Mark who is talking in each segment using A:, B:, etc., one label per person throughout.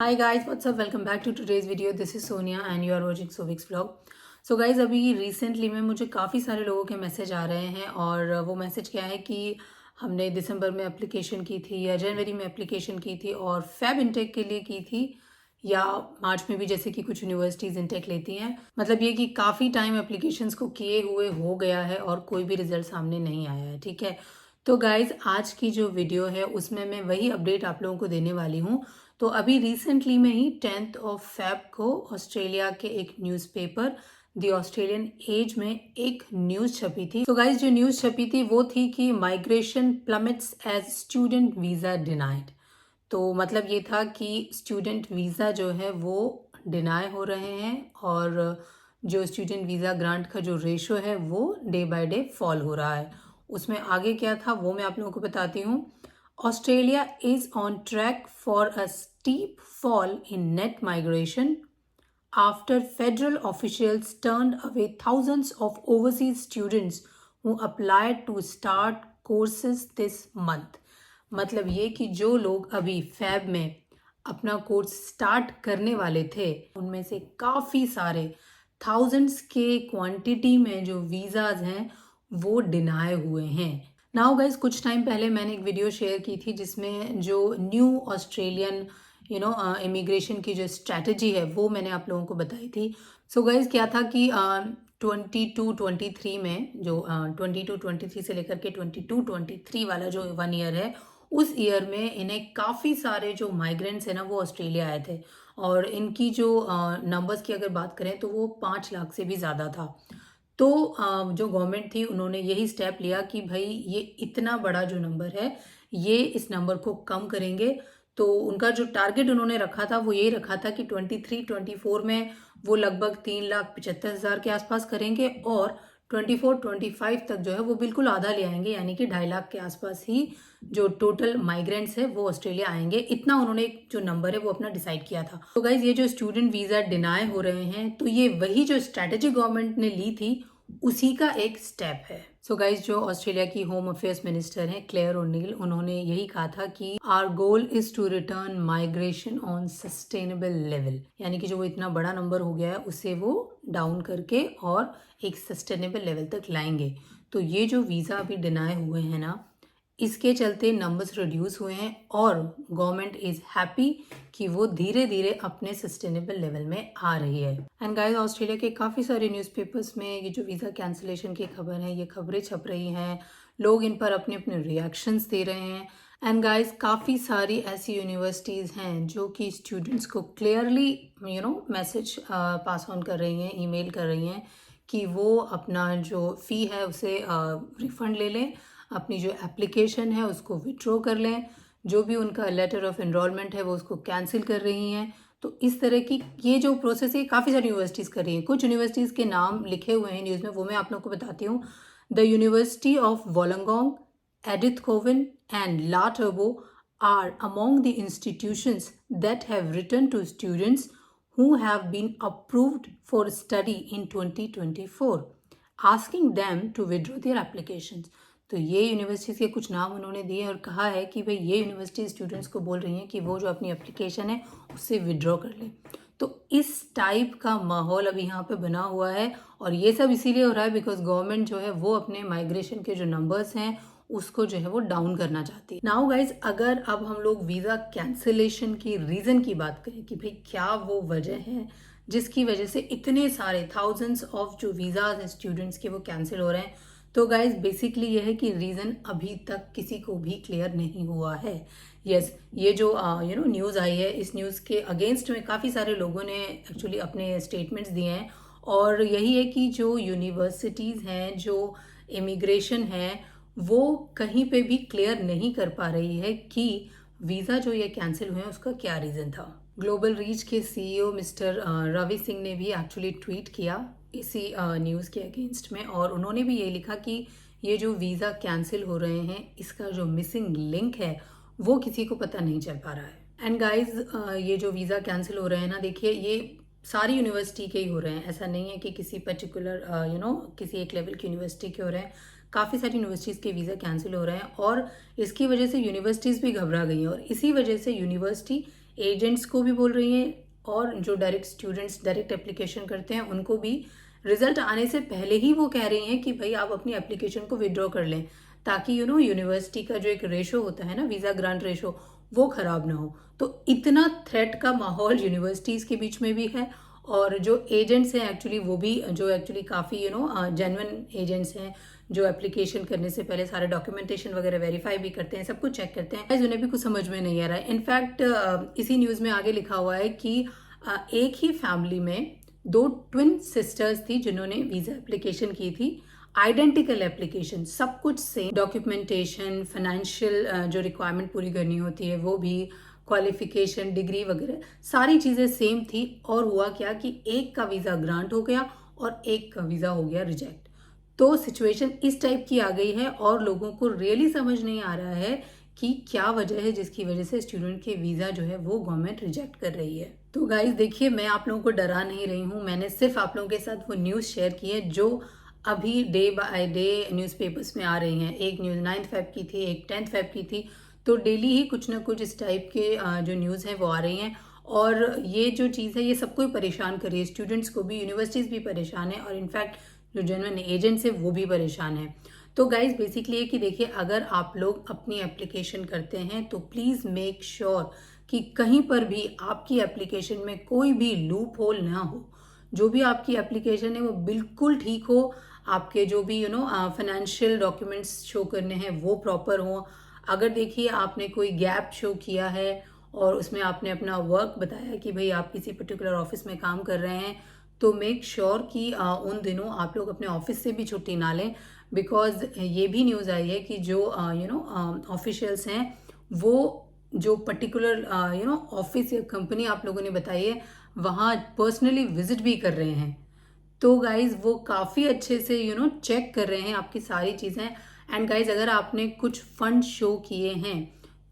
A: Hi guys, what's up? Welcome back to today's video. This is Sonia and you are watching Sovik's vlog. So guys, अभी recently में मुझे काफ़ी सारे लोगों के मैसेज आ रहे हैं और वो मैसेज क्या है कि हमने दिसंबर में एप्लीकेशन की थी या जनवरी में एप्लीकेशन की थी और फैब इंटेक के लिए की थी या मार्च में भी, जैसे कि कुछ यूनिवर्सिटीज़ इंटेक लेती हैं। मतलब ये कि काफ़ी टाइम एप्लीकेशंस को किए हुए हो गया है और कोई भी रिजल्ट सामने नहीं आया है। ठीक है, तो गाइज आज की जो वीडियो है उसमें मैं वही अपडेट आप लोगों को देने वाली हूँ। तो अभी रिसेंटली में ही 10th ऑफ फेब को ऑस्ट्रेलिया के एक न्यूज़पेपर द ऑस्ट्रेलियन एज में एक न्यूज़ छपी थी। तो गाइज जो न्यूज़ छपी थी वो थी कि migration plummets as student visa denied. तो मतलब ये था कि स्टूडेंट वीज़ा जो है वो डिनाई हो रहे हैं और जो स्टूडेंट वीज़ा ग्रांट का जो रेशो है वो डे बाय डे फॉल हो रहा है। उसमें आगे क्या था वो मैं आप लोगों को बताती हूँ। Australia is on track for a steep fall in net migration after federal officials turned away thousands of overseas students who applied to start courses this month। मतलब ये कि जो लोग अभी फैब में अपना कोर्स स्टार्ट करने वाले थे उनमें से काफ़ी सारे थाउजेंड्स के क्वांटिटी में जो वीज़ाज हैं वो डिनाई हुए हैं। नाउ गाइज कुछ टाइम पहले मैंने एक वीडियो शेयर की थी जिसमें जो न्यू ऑस्ट्रेलियन इमिग्रेशन की जो स्ट्रैटेजी है वो मैंने आप लोगों को बताई थी। सो गाइज क्या था कि 22-23 में जो 22-23 से लेकर के 22-23 वाला जो 1 ईयर है उस ईयर में इन्हें काफ़ी सारे जो माइग्रेंट्स हैं ना वो ऑस्ट्रेलिया आए थे और इनकी जो नंबर्स की अगर बात करें तो वो 5 लाख से भी ज़्यादा था। तो जो गवर्नमेंट थी उन्होंने यही स्टेप लिया कि भाई ये इतना बड़ा जो नंबर है ये इस नंबर को कम करेंगे। तो उनका जो टारगेट उन्होंने रखा था वो यही रखा था कि 23-24 में वो लगभग 3,75,000 के आसपास करेंगे और 24-25 तक जो है वो बिल्कुल आधा ले आएंगे, यानी कि 2.5 लाख के आसपास ही जो टोटल माइग्रेंट्स है वो ऑस्ट्रेलिया आएंगे। इतना उन्होंने जो नंबर है वो अपना डिसाइड किया था। तो गाइज ये जो स्टूडेंट वीज़ा डिनाई हो रहे हैं तो ये वही जो स्ट्रैटेजी गवर्नमेंट ने ली थी उसी का एक स्टेप है। सो गाइज जो ऑस्ट्रेलिया की होम अफेयर्स मिनिस्टर हैं क्लेयर ओनील, उन्होंने यही कहा था कि our goal is to return migration on sustainable level, यानी कि जो वो इतना बड़ा नंबर हो गया है उसे वो डाउन करके और एक सस्टेनेबल लेवल तक लाएंगे। तो ये जो वीज़ा अभी डिनाई हुए हैं ना इसके चलते नंबर्स रिड्यूस हुए हैं और गवर्नमेंट इज़ हैप्पी कि वो धीरे धीरे अपने सस्टेनेबल लेवल में आ रही है। एंड गाइस ऑस्ट्रेलिया के काफ़ी सारे न्यूज़पेपर्स में ये जो वीज़ा कैंसिलेशन की खबर है ये खबरें छप रही हैं, लोग इन पर अपने अपने रिएक्शंस दे रहे हैं। एंड गाइस काफ़ी सारी ऐसी यूनिवर्सिटीज़ हैं जो कि स्टूडेंट्स को क्लियरली मैसेज पास ऑन कर रही हैं, ईमेल कर रही हैं कि वो अपना जो फ़ी है उसे रिफ़ंड ले लें, अपनी जो एप्लीकेशन है उसको विड्रॉ कर लें, जो भी उनका लेटर ऑफ एनरोलमेंट है वो उसको कैंसिल कर रही हैं। तो इस तरह की ये जो प्रोसेस है काफ़ी सारी यूनिवर्सिटीज़ कर रही हैं। कुछ यूनिवर्सिटीज़ के नाम लिखे हुए हैं न्यूज़ में, वो मैं आप लोगों को बताती हूँ। The University of Wollongong, Edith Cowan and La Trobe are among the institutions that have written to students who have been approved for study in 2024 asking them to withdraw their applications। तो ये universities के कुछ नाम उन्होंने दिए और कहा है कि भाई ये यूनिवर्सिटी स्टूडेंट्स को बोल रही हैं कि वो जो अपनी एप्लीकेशन है उससे विड्रॉ कर लें। तो इस टाइप का माहौल अभी यहाँ पे बना हुआ है और ये सब इसीलिए हो रहा है बिकॉज गवर्नमेंट जो है वो अपने माइग्रेशन के जो नंबर्स हैं उसको जो है वो डाउन करना चाहती है। नाउ गाइज अगर अब हम लोग वीज़ा कैंसिलेशन की रीज़न की बात करें कि भाई क्या वो वजह है जिसकी वजह से इतने सारे थाउजेंड्स ऑफ जो वीज़ाज हैं स्टूडेंट्स के वो कैंसिल हो रहे हैं, तो गाइज बेसिकली ये है कि रीज़न अभी तक किसी को भी क्लियर नहीं हुआ है। यस ये जो न्यूज़ आई है इस न्यूज़ के अगेंस्ट में काफ़ी सारे लोगों ने एक्चुअली अपने स्टेटमेंट्स दिए हैं और यही है कि जो यूनिवर्सिटीज़ हैं, जो इमिग्रेशन है वो कहीं पे भी क्लियर नहीं कर पा रही है कि वीज़ा जो ये कैंसिल हुए हैं उसका क्या रीज़न था। ग्लोबल रीच के सीईओ मिस्टर रवि सिंह ने भी एक्चुअली ट्वीट किया इसी न्यूज़ के अगेंस्ट में और उन्होंने भी ये लिखा कि ये जो वीज़ा कैंसिल हो रहे हैं इसका जो मिसिंग लिंक है वो किसी को पता नहीं चल पा रहा है। एंड गाइज ये जो वीज़ा कैंसिल हो रहे हैं ना, देखिए ये सारी यूनिवर्सिटी के ही हो रहे हैं, ऐसा नहीं है कि किसी पर्टिकुलर किसी एक लेवल की यूनिवर्सिटी के हो रहे हैं। काफ़ी सारी यूनिवर्सिटीज़ के वीज़ा कैंसिल हो रहे हैं और इसकी वजह से यूनिवर्सिटीज़ भी घबरा गई हैं और इसी वजह से यूनिवर्सिटी एजेंट्स को भी बोल रही हैं और जो डायरेक्ट स्टूडेंट्स डायरेक्ट एप्लीकेशन करते हैं उनको भी रिजल्ट आने से पहले ही वो कह रही हैं कि भाई आप अपनी एप्लीकेशन को विड्रॉ कर लें, ताकि यूनिवर्सिटी का जो एक रेशो होता है ना, वीज़ा ग्रांट रेशो, वो खराब ना हो। तो इतना थ्रेट का माहौल यूनिवर्सिटीज़ के बीच में भी है, और जो एजेंट्स हैं एक्चुअली वो भी जो एक्चुअली काफ़ी जेन्युइन एजेंट्स हैं, जो एप्लीकेशन करने से पहले सारे डॉक्यूमेंटेशन वगैरह वेरीफाई भी करते हैं, सब कुछ चेक करते हैं। उन्हें भी कुछ समझ में नहीं आ रहा है। इनफैक्ट इसी न्यूज़ में आगे लिखा हुआ है कि एक ही फैमिली में 2 ट्विन सिस्टर्स थी जिन्होंने वीज़ा एप्लीकेशन की थी, आइडेंटिकल एप्लीकेशन, सब कुछ सेम, डॉक्यूमेंटेशन, फाइनेंशियल जो रिक्वायरमेंट पूरी करनी होती है वो भी, क्वालिफिकेशन, डिग्री वगैरह सारी चीज़ें सेम थी। और हुआ क्या कि एक का वीज़ा ग्रांट हो गया और एक का वीज़ा हो गया रिजेक्ट। तो सिचुएशन इस टाइप की आ गई है और लोगों को रियली समझ नहीं आ रहा है कि क्या वजह है जिसकी वजह से स्टूडेंट के वीज़ा जो है वो गवर्नमेंट रिजेक्ट कर रही है। तो गाइज देखिए, मैं आप लोगों को डरा नहीं रही हूँ, मैंने सिर्फ आप लोगों के साथ वो न्यूज़ शेयर की है जो अभी डे बाय डे न्यूज़पेपर्स में आ रही हैं। एक न्यूज़ 9 फेब की थी, एक 10 फेब की थी, तो डेली ही कुछ ना कुछ इस टाइप के जो न्यूज़ हैं वो आ रही हैं। और ये जो चीज़ है ये सबको ही परेशान कर रही है, स्टूडेंट्स को भी, यूनिवर्सिटीज़ भी परेशान है, और इनफैक्ट जो जेन्युइन एजेंट्स है वो भी परेशान है। तो गाइज बेसिकली ये कि देखिए, अगर आप लोग अपनी एप्लीकेशन करते हैं तो प्लीज़ मेक श्योर कि कहीं पर भी आपकी एप्लीकेशन में कोई भी लूप होल ना हो। जो भी आपकी एप्लीकेशन है वो बिल्कुल ठीक हो, आपके जो भी फाइनेंशियल डॉक्यूमेंट्स शो करने हैं वो प्रॉपर हो। अगर देखिए आपने कोई गैप शो किया है और उसमें आपने अपना वर्क बताया कि भाई आप किसी पर्टिकुलर ऑफिस में काम कर रहे हैं, तो मेक श्योर कि उन दिनों आप लोग अपने ऑफिस से भी छुट्टी ना लें। बिकॉज ये भी न्यूज़ आई है कि जो ऑफिशियल्स हैं वो जो पर्टिकुलर ऑफिस या कंपनी आप लोगों ने बताई है वहाँ पर्सनली विजिट भी कर रहे हैं। तो गाइज वो काफ़ी अच्छे से चेक कर रहे हैं आपकी सारी चीज़ें। एंड गाइज अगर आपने कुछ फंड शो किए हैं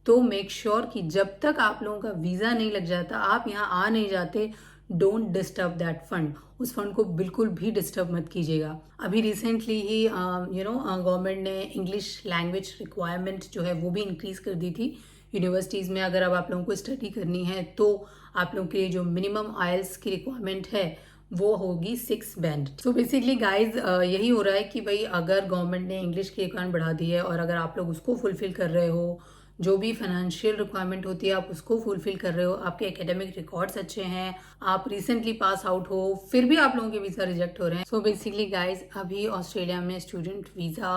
A: तो मेक श्योर कि जब तक आप लोगों का वीज़ा नहीं लग जाता, आप यहाँ आ नहीं जाते, डोंट डिस्टर्ब दैट फंड। उस फंड को बिल्कुल भी डिस्टर्ब मत कीजिएगा। अभी रिसेंटली ही गवर्नमेंट ने इंग्लिश लैंग्वेज रिक्वायरमेंट जो है वो भी इंक्रीज कर दी थी यूनिवर्सिटीज़ में। अगर अब आप लोगों को स्टडी करनी है तो आप लोगों के लिए जो मिनिमम आइल्स की रिक्वायरमेंट है वो होगी 6 बैंड। सो बेसिकली गाइज यही हो रहा है कि भाई अगर गवर्नमेंट ने इंग्लिश की रिक्वायरमेंट बढ़ा दी है और अगर आप लोग उसको फुलफिल कर रहे हो, जो भी फाइनेंशियल रिक्वायरमेंट होती है आप उसको फुलफिल कर रहे हो, आपके एकेडमिक रिकॉर्ड्स अच्छे हैं, आप रिसेंटली पास आउट हो, फिर भी आप लोगों के वीज़ा रिजेक्ट हो रहे हैं। सो बेसिकली गाइज अभी ऑस्ट्रेलिया में स्टूडेंट वीज़ा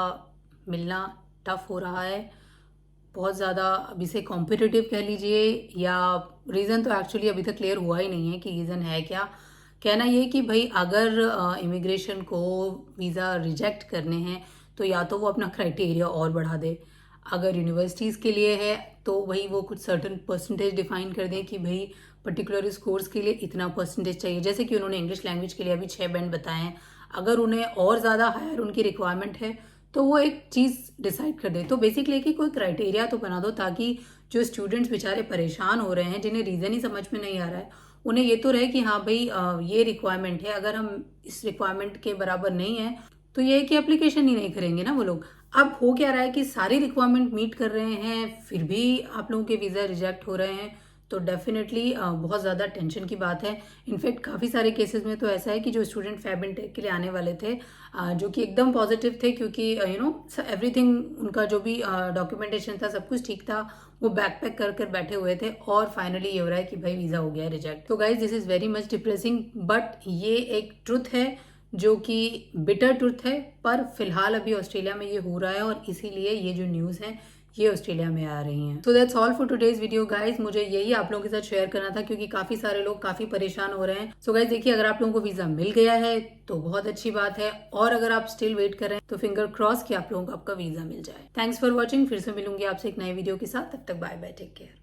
A: मिलना टफ हो रहा है बहुत ज़्यादा। अभी से कॉम्पिटिटिव कह लीजिए, या रीज़न तो एक्चुअली अभी तक क्लियर हुआ ही नहीं है कि रीज़न है क्या। कहना ये कि भाई अगर इमिग्रेशन को वीज़ा रिजेक्ट करने हैं तो या तो वो अपना क्राइटेरिया और बढ़ा दे। अगर यूनिवर्सिटीज़ के लिए है तो वही वो कुछ सर्टन परसेंटेज डिफाइन कर दें कि भाई पर्टिकुलर इस कोर्स के लिए इतना परसेंटेज चाहिए। जैसे कि उन्होंने इंग्लिश लैंग्वेज के लिए अभी 6 बैंड बताए हैं, अगर उन्हें और ज़्यादा हायर उनकी रिक्वायरमेंट है तो वो एक चीज़ डिसाइड कर दे। तो बेसिकली कि कोई क्राइटेरिया तो बना दो ताकि जो स्टूडेंट्स बेचारे परेशान हो रहे हैं, जिन्हें रीज़न ही समझ में नहीं आ रहा है, उन्हें ये तो रहे कि हाँ भाई ये रिक्वायरमेंट है, अगर हम इस रिक्वायरमेंट के बराबर नहीं है तो ये है कि एप्लीकेशन ही नहीं करेंगे ना वो लोग। अब हो क्या रहा है कि सारी रिक्वायरमेंट मीट कर रहे हैं फिर भी आप लोगों के वीज़ा रिजेक्ट हो रहे हैं, तो डेफिनेटली बहुत ज़्यादा टेंशन की बात है। इनफैक्ट काफ़ी सारे केसेस में तो ऐसा है कि जो स्टूडेंट फैब एंड टेक के लिए आने वाले थे, जो कि एकदम पॉजिटिव थे क्योंकि एवरीथिंग उनका जो भी डॉक्यूमेंटेशन था सब कुछ ठीक था, वो बैकपैक कर कर बैठे हुए थे और फाइनली ये हो रहा है कि भाई वीज़ा हो गया रिजेक्ट। तो guys this is very much depressing, but ये एक ट्रुथ है जो कि बिटर ट्रुथ है, पर फिलहाल अभी ऑस्ट्रेलिया में ये हो रहा है और इसीलिए ये जो न्यूज़ है ये ऑस्ट्रेलिया में आ रही हैं। So that's all for today's video guys. मुझे यही आप लोगों के साथ शेयर करना था क्योंकि काफी सारे लोग काफी परेशान हो रहे हैं। सो गाइज देखिए, अगर आप लोगों को वीजा मिल गया है तो बहुत अच्छी बात है, और अगर आप स्टिल वेट कर रहे हैं तो फिंगर क्रॉस कि आप लोगों को आपका वीजा मिल जाए। Thanks for watching. फिर से मिलूंगी आपसे एक नए वीडियो के साथ, तब तक बाय बाय, टेक केयर।